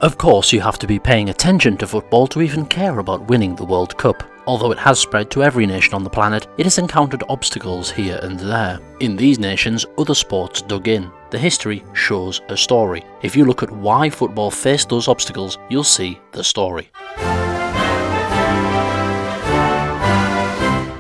Of course, you have to be paying attention to football to even care about winning the World Cup. Although it has spread to every nation on the planet, it has encountered obstacles here and there. In these nations, other sports dug in. The history shows a story. If you look at why football faced those obstacles, you'll see the story.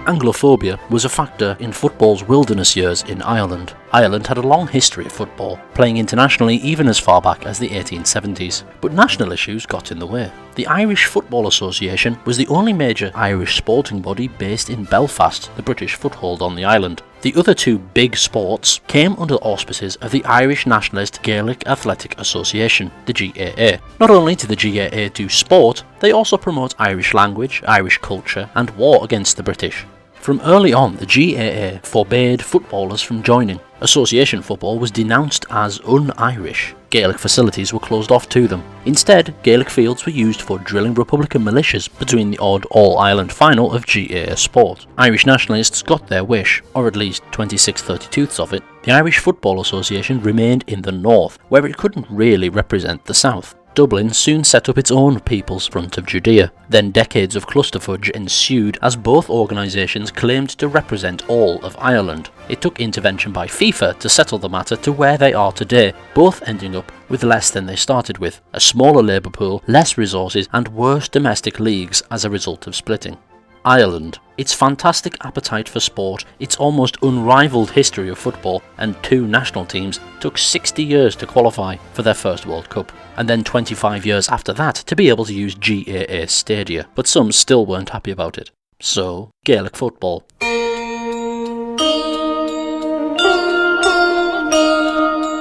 Anglophobia was a factor in football's wilderness years in Ireland. Ireland had a long history of football, playing internationally even as far back as the 1870s. But national issues got in the way. The Irish Football Association was the only major Irish sporting body based in Belfast, the British foothold on the island. The other two big sports came under the auspices of the Irish nationalist Gaelic Athletic Association, the GAA. Not only did the GAA do sport, they also promote Irish language, Irish culture, and war against the British. From early on, the GAA forbade footballers from joining. Association football was denounced as un-Irish. Gaelic facilities were closed off to them. Instead, Gaelic fields were used for drilling Republican militias between the odd All-Ireland final of GAA sport. Irish nationalists got their wish, or at least 26/32 of it. The Irish Football Association remained in the north, where it couldn't really represent the south. Dublin soon set up its own People's Front of Judea. Then decades of clusterfudge ensued as both organisations claimed to represent all of Ireland. It took intervention by FIFA to settle the matter to where they are today, both ending up with less than they started with, a smaller labour pool, less resources and worse domestic leagues as a result of splitting. Ireland. Its fantastic appetite for sport, its almost unrivaled history of football, and two national teams took 60 years to qualify for their first World Cup, and then 25 years after that to be able to use GAA stadia, but some still weren't happy about it. So, Gaelic football.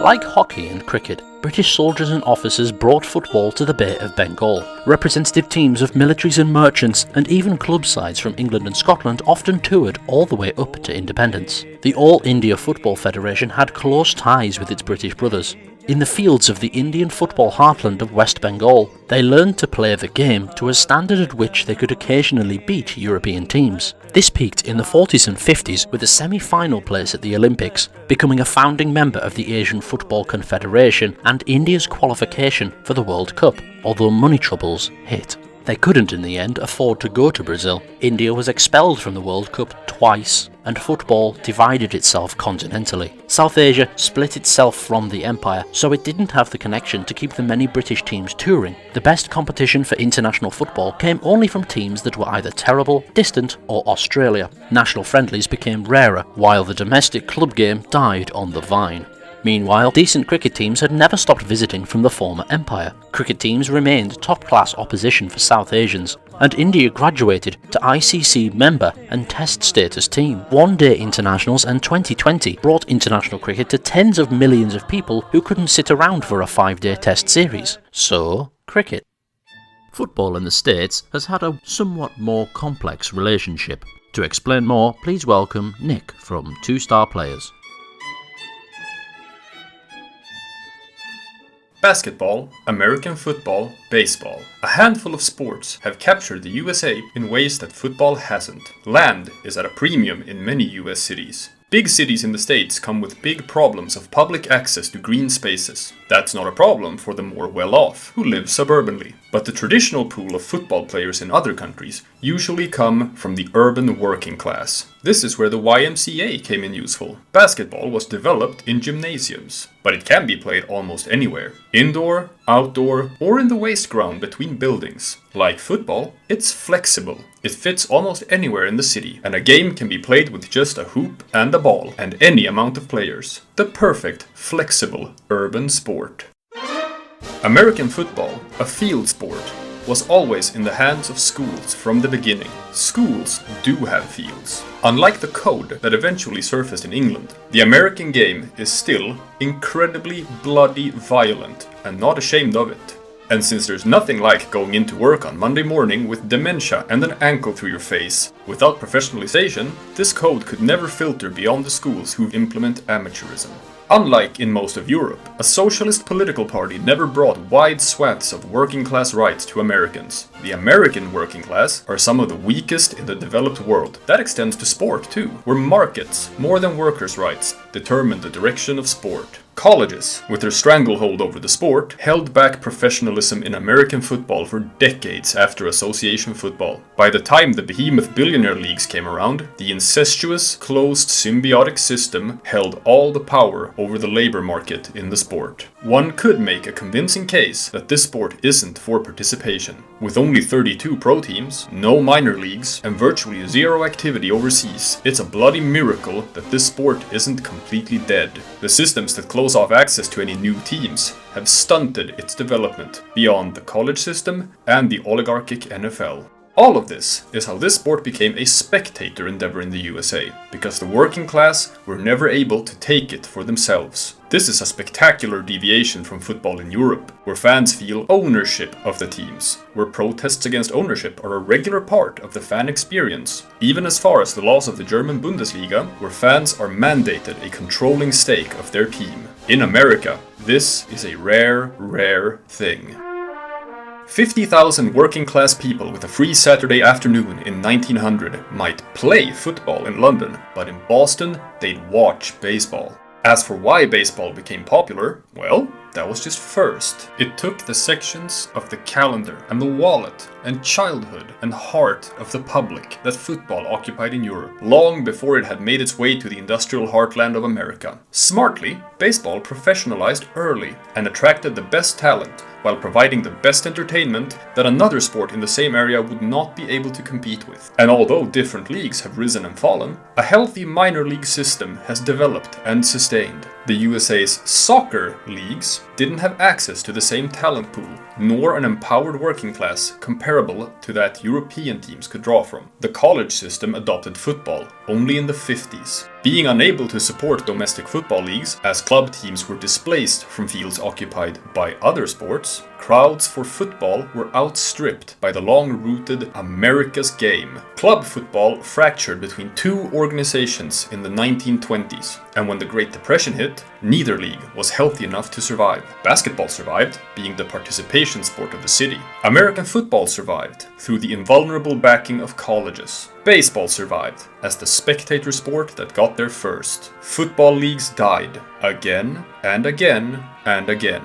Like hockey and cricket, British soldiers and officers brought football to the Bay of Bengal. Representative teams of militaries and merchants, and even club sides from England and Scotland often toured all the way up to independence. The All India Football Federation had close ties with its British brothers. In the fields of the Indian football heartland of West Bengal, they learned to play the game to a standard at which they could occasionally beat European teams. This peaked in the 40s and 50s with a semi-final place at the Olympics, becoming a founding member of the Asian Football Confederation and India's qualification for the World Cup, although money troubles hit. They couldn't in the end afford to go to Brazil. India was expelled from the World Cup twice, and football divided itself continentally. South Asia split itself from the empire, so it didn't have the connection to keep the many British teams touring. The best competition for international football came only from teams that were either terrible, distant, or Australia. National friendlies became rarer, while the domestic club game died on the vine. Meanwhile, decent cricket teams had never stopped visiting from the former empire. Cricket teams remained top-class opposition for South Asians, and India graduated to ICC member and test status team. One-day internationals and 2020 brought international cricket to tens of millions of people who couldn't sit around for a 5-day test series. So, cricket. Football in the States has had a somewhat more complex relationship. To explain more, please welcome Nick from TwoStarPlayers. Basketball, American football, baseball. A handful of sports have captured the USA in ways that football hasn't. Land is at a premium in many US cities. Big cities in the States come with big problems of public access to green spaces. That's not a problem for the more well-off, who live suburbanly. But the traditional pool of football players in other countries usually come from the urban working class. This is where the YMCA came in useful. Basketball was developed in gymnasiums, but it can be played almost anywhere. Indoor, outdoor, or in the waste ground between buildings. Like football, it's flexible. It fits almost anywhere in the city, and a game can be played with just a hoop and a ball, and any amount of players. The perfect, flexible, urban sport. American football, a field sport, was always in the hands of schools from the beginning. Schools do have fields. Unlike the code that eventually surfaced in England, the American game is still incredibly bloody violent and not ashamed of it. And since there's nothing like going into work on Monday morning with dementia and an ankle through your face, without professionalization, this code could never filter beyond the schools who implement amateurism. Unlike in most of Europe, a socialist political party never brought wide swaths of working class rights to Americans. The American working class are some of the weakest in the developed world. That extends to sport too, where markets, more than workers' rights, determine the direction of sport. Colleges, with their stranglehold over the sport, held back professionalism in American football for decades after association football. By the time the behemoth billionaire leagues came around, the incestuous, closed, symbiotic system held all the power over the labor market in the sport. One could make a convincing case that this sport isn't for participation. With only 32 pro teams, no minor leagues, and virtually zero activity overseas, it's a bloody miracle that this sport isn't completely dead. The systems that close off access to any new teams have stunted its development beyond the college system and the oligarchic NFL. All of this is how this sport became a spectator endeavor in the USA, because the working class were never able to take it for themselves. This is a spectacular deviation from football in Europe, where fans feel ownership of the teams, where protests against ownership are a regular part of the fan experience, even as far as the laws of the German Bundesliga, where fans are mandated a controlling stake of their team. In America, this is a rare thing. 50,000 working-class people with a free Saturday afternoon in 1900 might play football in London, but in Boston, they'd watch baseball. As for why baseball became popular, well, that was just first. It took the sections of the calendar and the wallet and childhood and heart of the public that football occupied in Europe, long before it had made its way to the industrial heartland of America. Smartly, baseball professionalized early and attracted the best talent, while providing the best entertainment that another sport in the same area would not be able to compete with. And although different leagues have risen and fallen, a healthy minor league system has developed and sustained. The USA's soccer leagues didn't have access to the same talent pool, nor an empowered working class comparable to that European teams could draw from. The college system adopted football only in the 50s. Being unable to support domestic football leagues, as club teams were displaced from fields occupied by other sports, crowds for football were outstripped by the long-rooted America's game. Club football fractured between two organizations in the 1920s, and when the Great Depression hit, neither league was healthy enough to survive. Basketball survived, being the participation sport of the city. American football survived, through the invulnerable backing of colleges. Baseball survived, as the spectator sport that got there first. Football leagues died, again and again and again.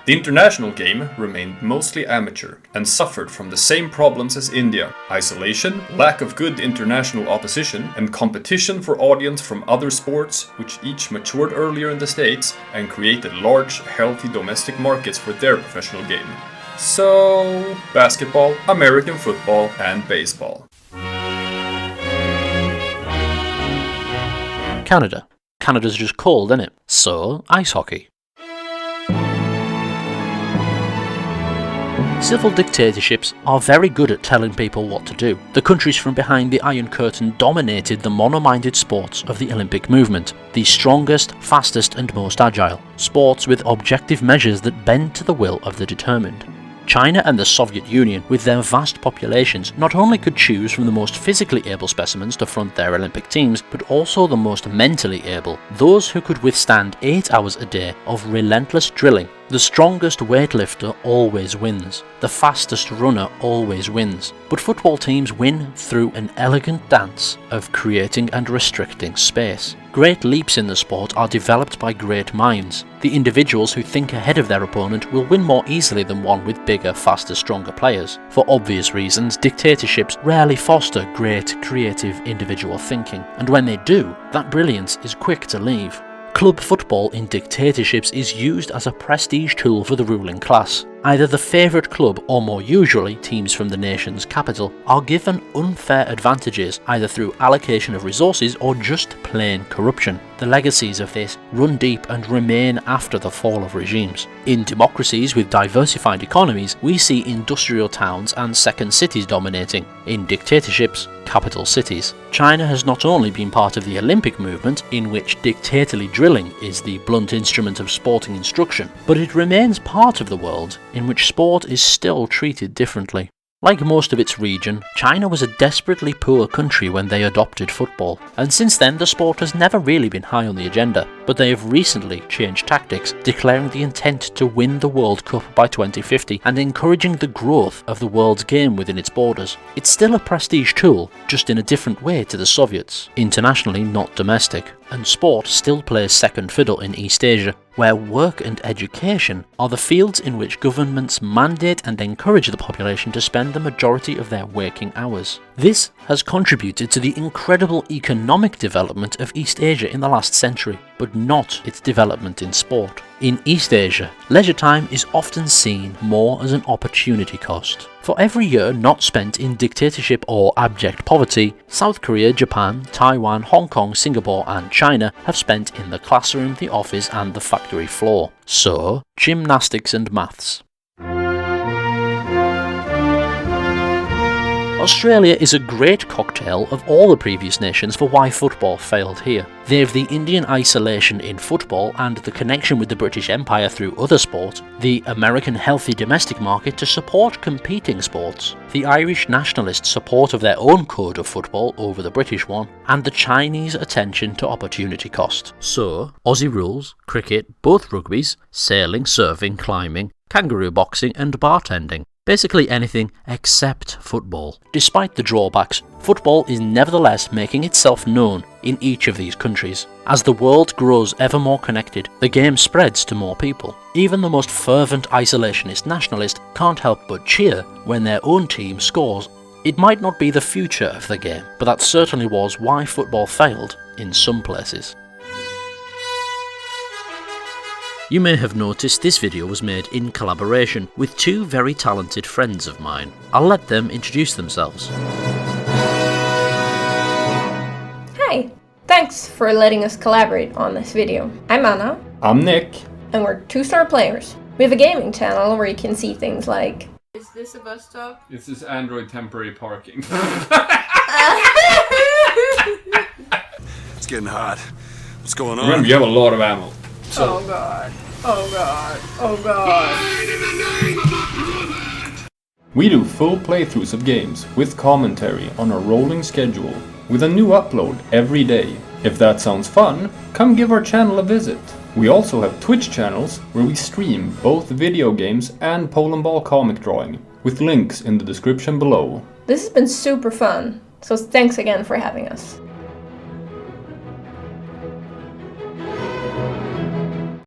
The international game remained mostly amateur and suffered from the same problems as India: isolation, lack of good international opposition, and competition for audience from other sports, which each matured earlier in the States and created large, healthy domestic markets for their professional game. So, basketball, American football, and baseball. Canada. Canada's just cold, isn't it? So, ice hockey. Civil dictatorships are very good at telling people what to do. The countries from behind the Iron Curtain dominated the mono-minded sports of the Olympic movement, the strongest, fastest and most agile, sports with objective measures that bend to the will of the determined. China and the Soviet Union, with their vast populations, not only could choose from the most physically able specimens to front their Olympic teams, but also the most mentally able, those who could withstand 8 hours a day of relentless drilling. The strongest weightlifter always wins. The fastest runner always wins. But football teams win through an elegant dance of creating and restricting space. Great leaps in the sport are developed by great minds. The individuals who think ahead of their opponent will win more easily than one with bigger, faster, stronger players. For obvious reasons, dictatorships rarely foster great, creative individual thinking, and when they do, that brilliance is quick to leave. Club football in dictatorships is used as a prestige tool for the ruling class. Either the favourite club, or more usually teams from the nation's capital, are given unfair advantages either through allocation of resources or just plain corruption. The legacies of this run deep and remain after the fall of regimes. In democracies with diversified economies, we see industrial towns and second cities dominating. In dictatorships, capital cities. China has not only been part of the Olympic movement, in which dictatorly drilling is the blunt instrument of sporting instruction, but it remains part of the world in which sport is still treated differently. Like most of its region, China was a desperately poor country when they adopted football, and since then the sport has never really been high on the agenda, but they have recently changed tactics, declaring the intent to win the World Cup by 2050 and encouraging the growth of the world's game within its borders. It's still a prestige tool, just in a different way to the Soviets, internationally not domestic. and sport still plays second fiddle in East Asia, where work and education are the fields in which governments mandate and encourage the population to spend the majority of their waking hours. This has contributed to the incredible economic development of East Asia in the last century, but not its development in sport. In East Asia, leisure time is often seen more as an opportunity cost. For every year not spent in dictatorship or abject poverty, South Korea, Japan, Taiwan, Hong Kong, Singapore and China have spent in the classroom, the office and the factory floor. So, gymnastics and maths. Australia is a great cocktail of all the previous nations for why football failed here. They have the Indian isolation in football and the connection with the British Empire through other sports, the American healthy domestic market to support competing sports, the Irish nationalist support of their own code of football over the British one, and the Chinese attention to opportunity cost. So, Aussie rules, cricket, both rugbies, sailing, surfing, climbing, kangaroo boxing and bartending. Basically anything except football. Despite the drawbacks, football is nevertheless making itself known in each of these countries. As the world grows ever more connected, the game spreads to more people. Even the most fervent isolationist nationalist can't help but cheer when their own team scores. It might not be the future of the game, but that certainly was why football failed in some places. You may have noticed this video was made in collaboration with two very talented friends of mine. I'll let them introduce themselves. Hi, thanks for letting us collaborate on this video. I'm Anna. I'm Nick. And we're TwoStarPlayers. We have a gaming channel where you can see things like... Is this a bus stop? This is Android temporary parking. It's getting hot. What's going on? Remember, you have a lot of ammo. Oh god. Oh god. Oh god. We do full playthroughs of games with commentary on a rolling schedule with a new upload every day. If that sounds fun, come give our channel a visit. We also have Twitch channels where we stream both video games and pole and ball comic drawing, with links in the description below. This has been super fun, so thanks again for having us.